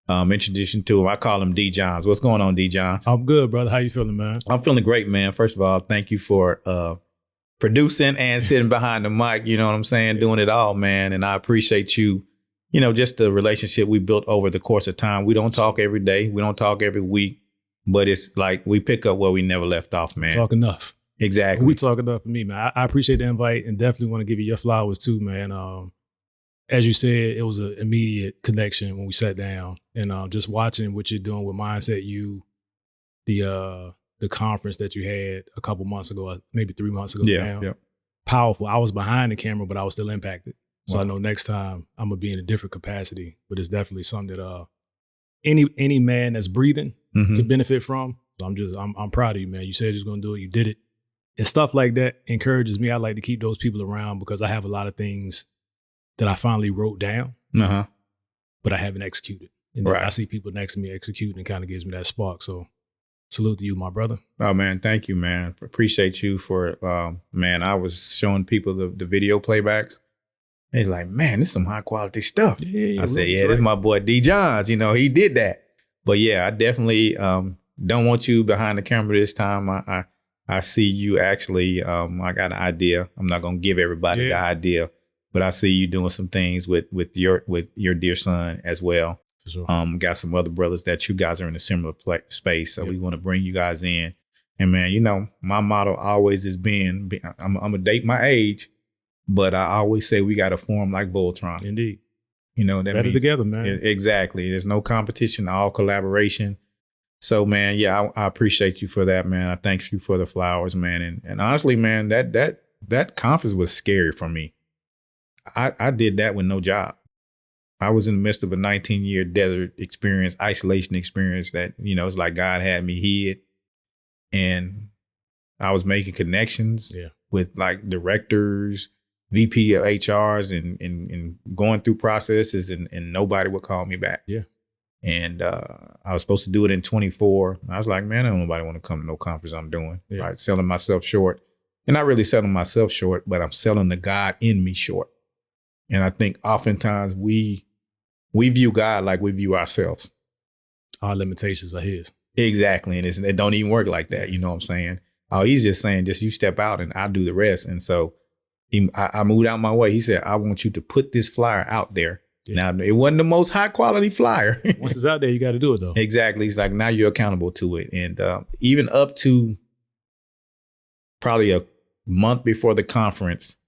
Introduction to him. I call him D. Johns. What's going on, D. Johns? I'm good, brother. How you feeling, man? I'm feeling great, man. First of all, thank you for producing and sitting behind the mic. You know what I'm saying? Doing it all, man. And I appreciate you, just the relationship we built over the course of time. We don't talk every day. We don't talk every week. But it's like we pick up where we never left off, man. Talk enough. Exactly. We talk enough for me, man. I appreciate the invite and definitely want to give you your flowers too, man. As you said, it was an immediate connection when we sat down and just watching what you're doing with Mindset U, the conference that you had a couple months ago, maybe 3 months ago now. Yeah. Powerful. I was behind the camera, but I was still impacted. So I know next time I'm going to be in a different capacity, but it's definitely something that any man that's breathing can benefit from. So I'm proud of you, man. You said you was going to do it. You did it. And stuff like that encourages me. I like to keep those people around because I have a lot of things that I finally wrote down, but I haven't executed. And I see people next to me executing and kind of gives me that spark. So salute to you, my brother. Oh, man. Thank you, man. Appreciate you for, man, I was showing people the video playbacks. They're like, man, this is some high quality stuff. Yeah, I said, this is my boy D. Johns. He did that. But yeah, I definitely don't want you behind the camera this time. I see you actually, I got an idea. I'm not going to give everybody the idea. But I see you doing some things with your dear son as well. For sure. Got some other brothers that you guys are in a similar space. So we want to bring you guys in. And man, my motto always has been, I'm going to date my age, but I always say we got to form like Voltron. Indeed. That better means, together, man. Exactly. There's no competition, all collaboration. So man, yeah, I appreciate you for that, man. I thank you for the flowers, man. And honestly, man, that conference was scary for me. I did that with no job. I was in the midst of a 19-year desert experience, isolation experience that, it's like God had me hid. And I was making connections with like directors, VP of HRs and going through processes and nobody would call me back. Yeah. And I was supposed to do it in 24. I was like, man, I don't nobody want to come to no conference I'm doing. Yeah. Right. Selling myself short. And not really selling myself short, but I'm selling the God in me short. And I think oftentimes we view God like we view ourselves. Our limitations are his. Exactly. And it don't even work like that. You know what I'm saying? He's just saying, just you step out and I'll do the rest. And so I moved out my way. He said, I want you to put this flyer out there. Yeah. Now, it wasn't the most high quality flyer. Once it's out there, you got to do it, though. Exactly. He's like, now you're accountable to it. And even up to probably a month before the conference,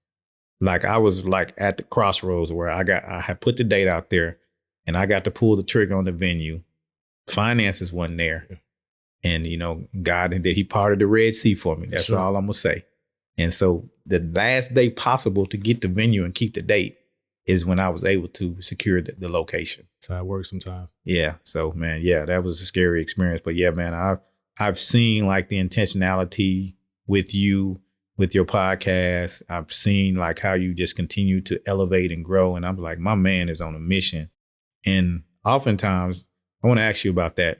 like I was like at the crossroads where I had put the date out there and I got to pull the trigger on the venue. Finances wasn't there. Yeah. And, God, he parted the Red Sea for me. That's all I'm going to say. And so the last day possible to get the venue and keep the date is when I was able to secure the location. That's how it works sometimes. Yeah. So, man, that was a scary experience. But yeah, man, I've seen like the intentionality with you, with your podcast. I've seen like how you just continue to elevate and grow. And I'm like, my man is on a mission. And oftentimes I want to ask you about that.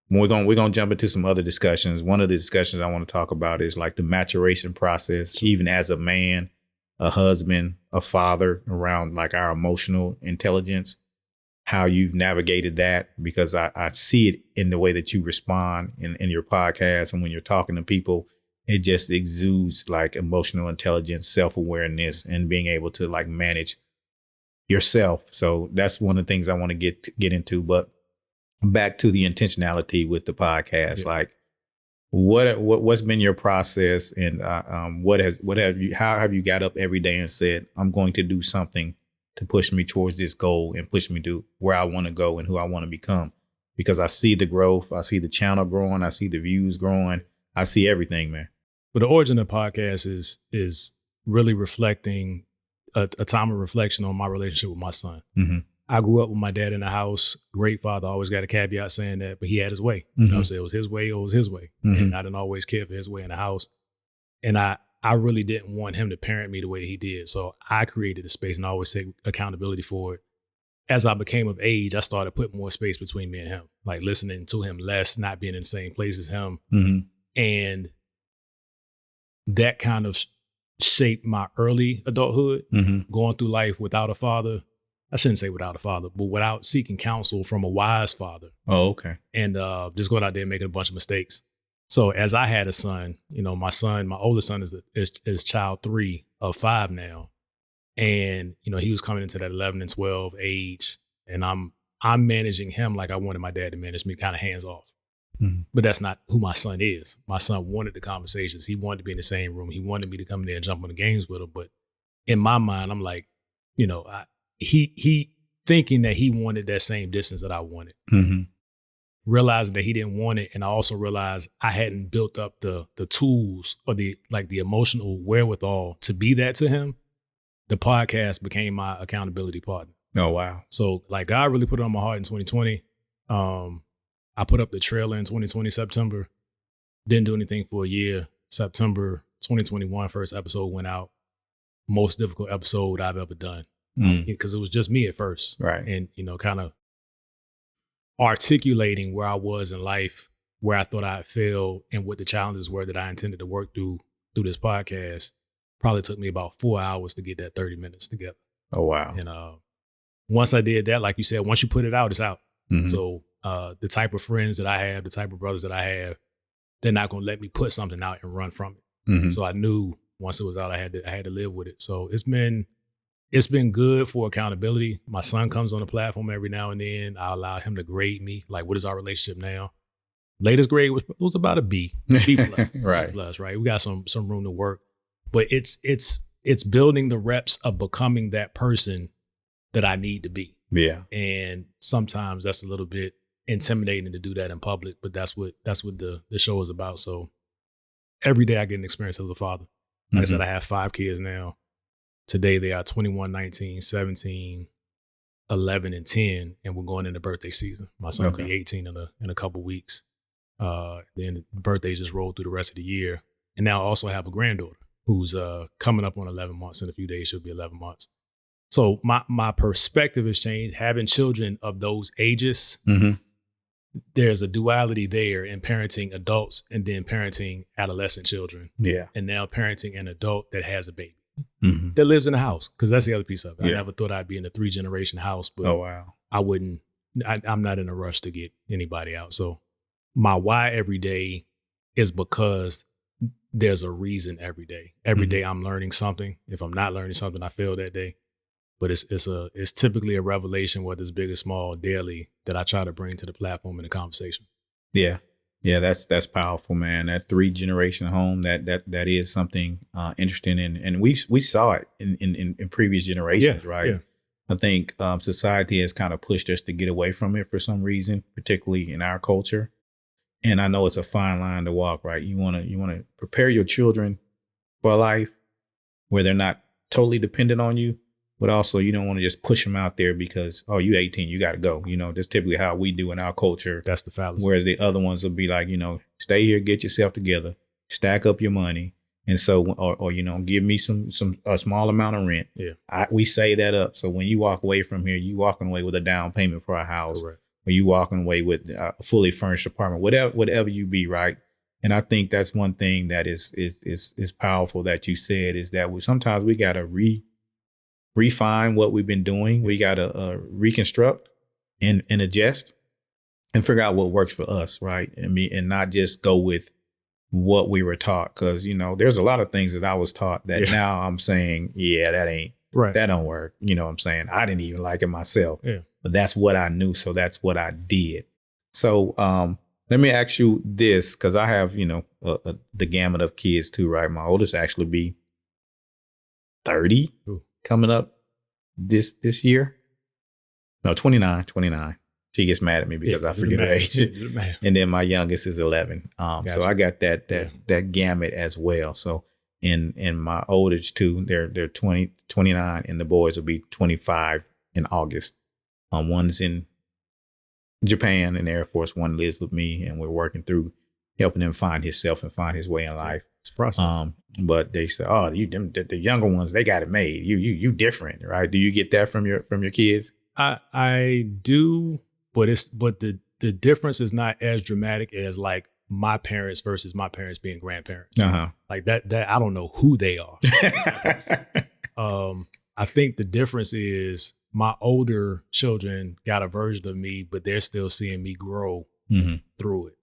We're going to jump into some other discussions. One of the discussions I want to talk about is like the maturation process, even as a man, a husband, a father, around like our emotional intelligence, how you've navigated that, because I see it in the way that you respond in your podcast. And when you're talking to people, it just exudes like emotional intelligence, self-awareness, and being able to like manage yourself. So that's one of the things I want to get into. But back to the intentionality with the podcast, like what's been your process, and how have you got up every day and said, I'm going to do something to push me towards this goal and push me to where I want to go and who I want to become? Because I see the growth, I see the channel growing, I see the views growing, I see everything, man. But the origin of the podcast is really reflecting a time of reflection on my relationship with my son. Mm-hmm. I grew up with my dad in the house. Great father, always got a caveat saying that, but he had his way. Mm-hmm. You know what I'm saying? It was his way, it was his way. Mm-hmm. And I didn't always care for his way in the house. And I really didn't want him to parent me the way he did. So I created a space, and I always take accountability for it. As I became of age, I started putting more space between me and him, like listening to him less, not being in the same place as him. Mm-hmm. And that kind of shaped my early adulthood, going through life without a father. I shouldn't say without a father, but without seeking counsel from a wise father. Oh, okay. And just going out there and making a bunch of mistakes. So as I had a son, my oldest son is child 3 of 5 now. And, he was coming into that 11 and 12 age. And I'm managing him like I wanted my dad to manage me, kind of hands off. Mm-hmm. But that's not who my son is. My son wanted the conversations. He wanted to be in the same room. He wanted me to come in there and jump on the games with him. But in my mind, I'm like, he thinking that he wanted that same distance that I wanted. Mm-hmm. Realizing that he didn't want it, and I also realized I hadn't built up the tools or the emotional wherewithal to be that to him. The podcast became my accountability partner. Oh, wow. So God really put it on my heart in 2020. I put up the trailer in 2020 September. Didn't do anything for a year. September 2021, first episode went out. Most difficult episode I've ever done. Because it was just me at first. Right. And, kind of articulating where I was in life, where I thought I had failed, and what the challenges were that I intended to work through this podcast. Probably took me about 4 hours to get that 30 minutes together. Oh, wow. And once I did that, like you said, once you put it out, it's out. Mm-hmm. So the type of friends that I have, the type of brothers that I have, they're not going to let me put something out and run from it. Mm-hmm. So I knew once it was out, I had to live with it. So it's been good for accountability. My son comes on the platform every now and then. I allow him to grade me. Like, what is our relationship now? Latest grade was about a B plus, right? B plus, right? We got some room to work, but it's building the reps of becoming that person that I need to be. Yeah. And sometimes that's a little bit intimidating to do that in public, but that's what the show is about. So every day I get an experience as a father. Like I said, I have 5 kids now. Today they are 21, 19, 17, 11, and 10, and we're going into birthday season. My son will be 18 in a couple weeks. Then the birthdays just roll through the rest of the year. And now I also have a granddaughter who's coming up on 11 months. In a few days, she'll be 11 months. So my perspective has changed. Having children of those ages, there's a duality there in parenting adults and then parenting adolescent children. Yeah. And now parenting an adult that has a baby that lives in a house, because that's the other piece of it. I never thought I'd be in a 3-generation house, but I wouldn't. I'm not in a rush to get anybody out. So my why every day is because there's a reason every day. Every day I'm learning something. If I'm not learning something, I fail that day. But it's typically a revelation, whether it's big or small, daily, that I try to bring to the platform in the conversation. Yeah. Yeah, that's powerful, man. That 3-generation home, that is something interesting, and we saw it in previous generations, right? Yeah. I think society has kind of pushed us to get away from it for some reason, particularly in our culture. And I know it's a fine line to walk, right? You want to prepare your children for a life where they're not totally dependent on you, but also you don't want to just push them out there because, oh, you 18, you got to go. That's typically how we do in our culture. That's the fallacy. Whereas the other ones will be like, stay here, get yourself together, stack up your money. And so, or give me a small amount of rent. Yeah. We say that up. So when you walk away from here, you walking away with a down payment for a house. Correct. Or you walking away with a fully furnished apartment, whatever you be, right? And I think that's one thing that is powerful that you said, is that sometimes we got to refine what we've been doing. We got to reconstruct and adjust and figure out what works for us, right? And not just go with what we were taught. Because, there's a lot of things that I was taught that now I'm saying, that don't work. You know what I'm saying? I didn't even like it myself. Yeah. But that's what I knew. So that's what I did. So let me ask you this, because I have, the gamut of kids too, right? My oldest actually be 30 coming up this year. No, 29. She gets mad at me because I forget her age. And then my youngest is 11. Gotcha. So I got that gamut as well. So in my oldest too, they're 20, 29, and the boys will be 25 in August. One's in Japan in the Air Force. One lives with me, and we're working through helping him find himself and find his way in life. It's a process. But they say, oh, the younger ones, they got it made. You different, right? Do you get that from your kids? I do, but the difference is not as dramatic as like my parents versus my parents being grandparents. Like that I don't know who they are. I think the difference is my older children got a version of me, but they're still seeing me grow Mm-hmm. through it.